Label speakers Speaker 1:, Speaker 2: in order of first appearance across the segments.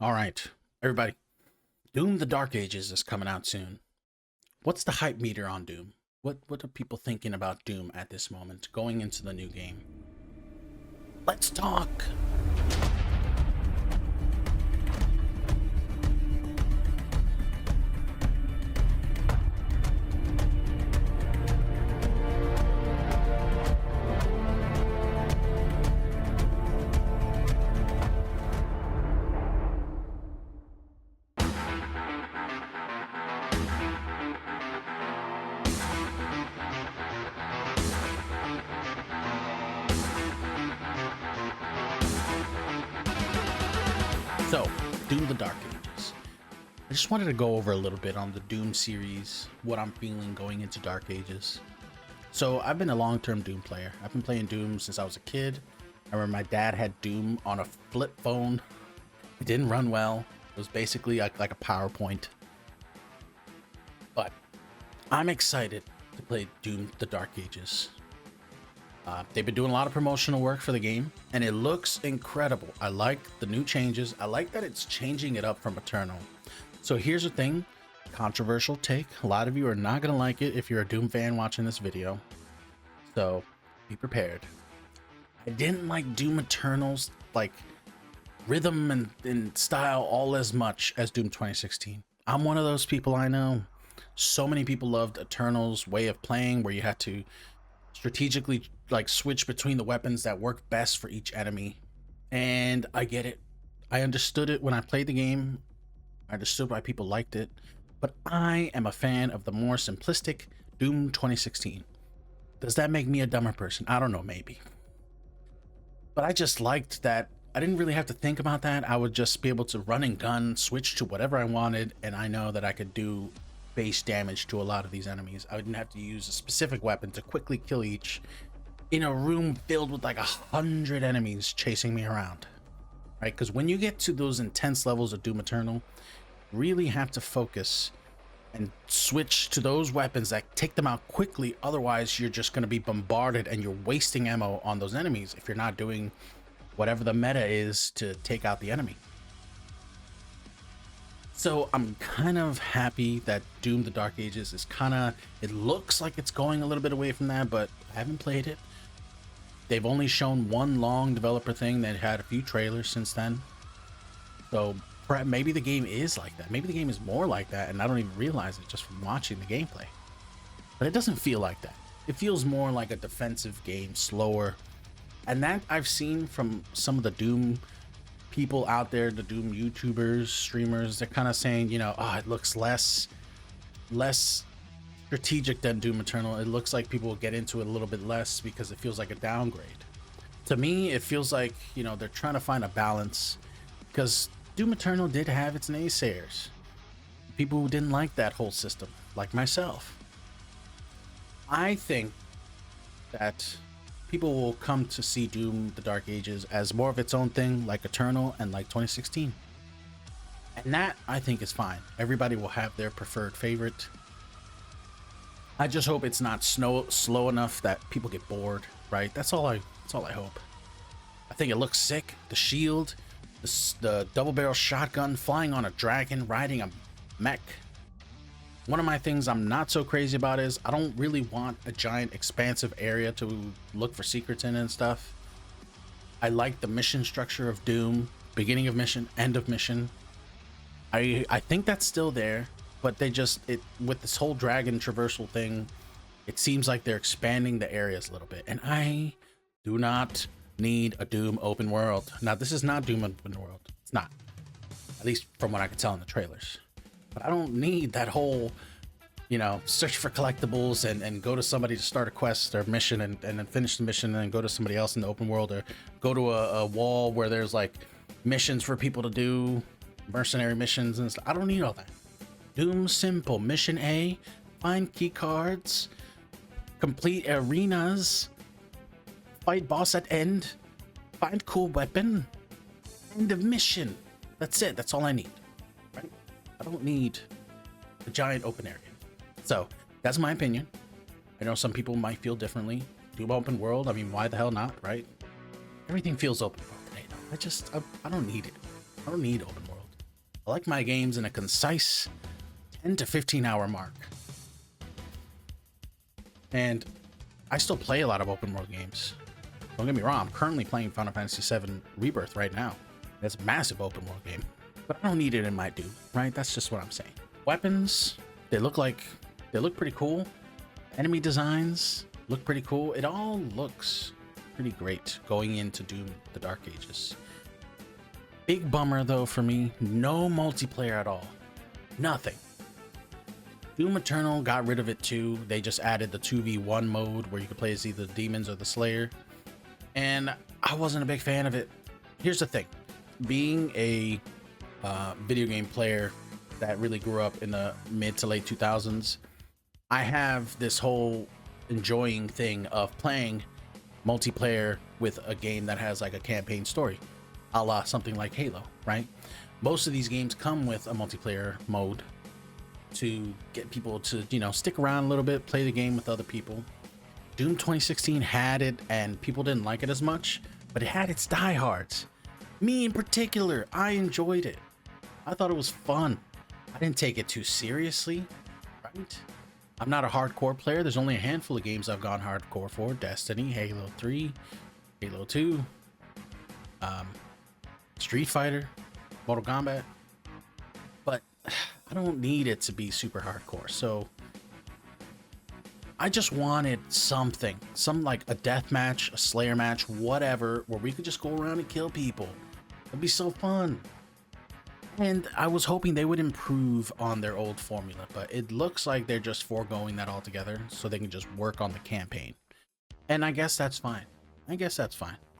Speaker 1: All right, everybody. Doom: The Dark Ages is coming out soon. What's the hype meter on Doom? What are people thinking about Doom at this moment, going into the new game? Let's talk. So, Doom: The Dark Ages. I just wanted to go over a little bit on the Doom series, what I'm feeling going into Dark Ages. So, I've been a long-term Doom player. I've been playing Doom since I was a kid. I remember my dad had Doom on a flip phone. It didn't run well. It was basically like a PowerPoint. But I'm excited to play Doom: The Dark Ages. They've been doing a lot of promotional work for the game, and it looks incredible. I like the new changes. I like that it's changing it up from Eternal. So here's the thing, controversial take. A lot of you are not going to like it if you're a Doom fan watching this video. So be prepared. I didn't like Doom Eternal's like rhythm and style all as much as Doom 2016. I'm one of those people, I know. So many people loved Eternal's way of playing where you had to strategically like switch between the weapons that work best for each enemy, and I get it. I understood it when I played the game. I understood why people liked it, but I am a fan of the more simplistic Doom 2016. Does that make me a dumber person? I don't know, maybe, but I just liked that I didn't really have to think about that. I would just be able to run and gun, switch to whatever I wanted, and I know that I could do base damage to a lot of these enemies. I didn't have to use a specific weapon to quickly kill each in a room filled with like 100 enemies chasing me around, right? Because when you get to those intense levels of Doom Eternal, really have to focus and switch to those weapons that take them out quickly. Otherwise, you're just going to be bombarded and you're wasting ammo on those enemies if you're not doing whatever the meta is to take out the enemy. So I'm kind of happy that Doom: The Dark Ages is it looks like it's going a little bit away from that, but I haven't played it. They've only shown one long developer thing that had a few trailers since then. So maybe the game is like that. Maybe the game is more like that and I don't even realize it just from watching the gameplay. But it doesn't feel like that. It feels more like a defensive game, slower. And that I've seen from some of the Doom people out there, the Doom YouTubers, streamers, they're kind of saying, oh, it looks less strategic than Doom Eternal. It looks like people will get into it a little bit less because it feels like a downgrade. To me, it feels like, they're trying to find a balance, because Doom Eternal did have its naysayers. People who didn't like that whole system, like myself. I think that people will come to see Doom: The Dark Ages as more of its own thing, like Eternal and like 2016. And that, I think, is fine. Everybody will have their preferred favorite. I just hope it's not slow enough that people get bored, right? That's all I hope. I think it looks sick. The shield, the double barrel shotgun, flying on a dragon, riding a mech. One of my things I'm not so crazy about is I don't really want a giant expansive area to look for secrets in and stuff. I like the mission structure of Doom, beginning of mission, end of mission. I think that's still there, but with this whole dragon traversal thing, it seems like they're expanding the areas a little bit, and I do not need a Doom open world. Now, this is not Doom open world. It's not, at least from what I can tell in the trailers. But I don't need that whole, search for collectibles and go to somebody to start a quest or mission and then finish the mission and then go to somebody else in the open world, or go to a wall where there's like missions for people to do, mercenary missions and stuff. I don't need all that. Doom simple. Mission A, find key cards, complete arenas, fight boss at end, find cool weapon, end of mission. That's it. That's all I need. Right? I don't need a giant open area. So that's my opinion. I know some people might feel differently. Doom open world, I mean, why the hell not, right? Everything feels open world today, though. I don't need it. I don't need open world. I like my games in a concise 10 to 15 hour mark. And I still play a lot of open world games. Don't get me wrong, I'm currently playing Final Fantasy VII Rebirth right now. It's a massive open world game, but I don't need it in my Doom, right? That's just what I'm saying. Weapons, they look pretty cool. Enemy designs look pretty cool. It all looks pretty great going into Doom the Dark Ages. Big bummer though for me, no multiplayer at all. Nothing. Doom Eternal got rid of it too. They just added the 2v1 mode where you could play as either the demons or the Slayer. And I wasn't a big fan of it. Here's the thing. Being a video game player that really grew up in the mid to late 2000s, I have this whole enjoying thing of playing multiplayer with a game that has like a campaign story, a la something like Halo, right? Most of these games come with a multiplayer mode to get people to, you know, stick around a little bit, play the game with other people. Doom 2016 had it and people didn't like it as much, but it had its diehards. Me in particular, I enjoyed it. I thought it was fun. I didn't take it too seriously, right? I'm not a hardcore player. There's only a handful of games I've gone hardcore for. Destiny, Halo 3, Halo 2, Street Fighter, Mortal Kombat. But I don't need it to be super hardcore. So I just wanted something, some like a death match, a Slayer match, whatever, where we could just go around and kill people. It'd be so fun. And I was hoping they would improve on their old formula, but it looks like they're just foregoing that altogether so they can just work on the campaign. And I guess that's fine.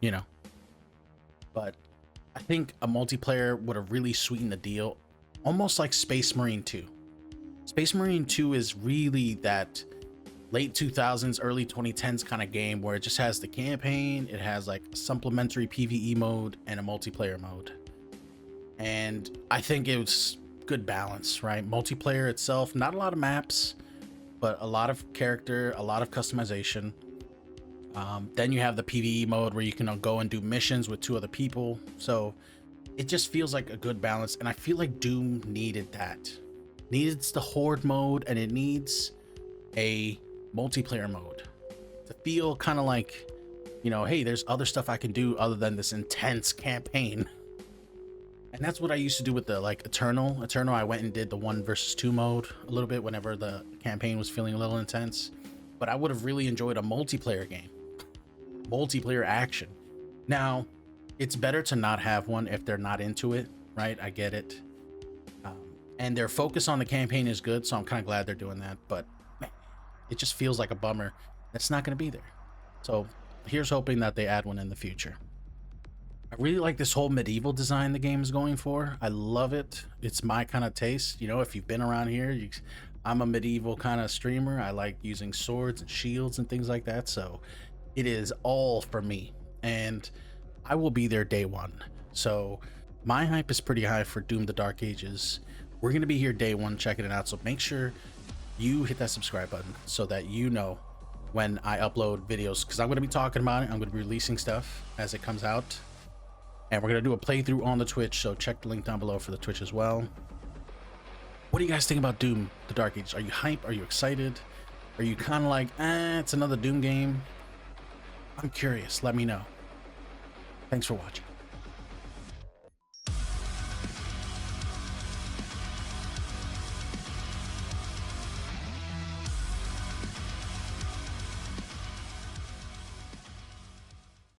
Speaker 1: You know. But I think a multiplayer would have really sweetened the deal, almost like Space Marine 2. Space Marine 2 is really that late 2000s, early 2010s kind of game where it just has the campaign, it has like a supplementary PvE mode and a multiplayer mode. And I think it was good balance, right? Multiplayer itself, not a lot of maps, but a lot of character, a lot of customization. Then you have the PvE mode where you can go and do missions with 2 other people. So it just feels like a good balance. And I feel like Doom needed that. Needs the Horde mode, and it needs a multiplayer mode to feel kind of like, you know, hey, there's other stuff I can do other than this intense campaign. And that's what I used to do with the like Eternal. I went and did the 1 versus 2 mode a little bit whenever the campaign was feeling a little intense. But I would have really enjoyed a multiplayer game, multiplayer action. Now, it's better to not have one if they're not into it, right? I get it. And their focus on the campaign is good, so I'm kind of glad they're doing that. But man, it just feels like a bummer that's not going to be there. So here's hoping that they add one in the future. I really like this whole medieval design the game is going for. I love it. It's my kind of taste. You know, if you've been around here, I'm a medieval kind of streamer. I like using swords and shields and things like that. So it is all for me. And I will be there day one. So my hype is pretty high for Doom the Dark Ages. We're going to be here day one checking it out. So make sure you hit that subscribe button so that you know when I upload videos. Because I'm going to be talking about it. I'm going to be releasing stuff as it comes out. And we're going to do a playthrough on the Twitch, so check the link down below for the Twitch as well. What do you guys think about Doom the Dark Ages? Are you hyped? Are you excited? Are you kind of like, it's another Doom game? I'm curious. Let me know. Thanks for watching.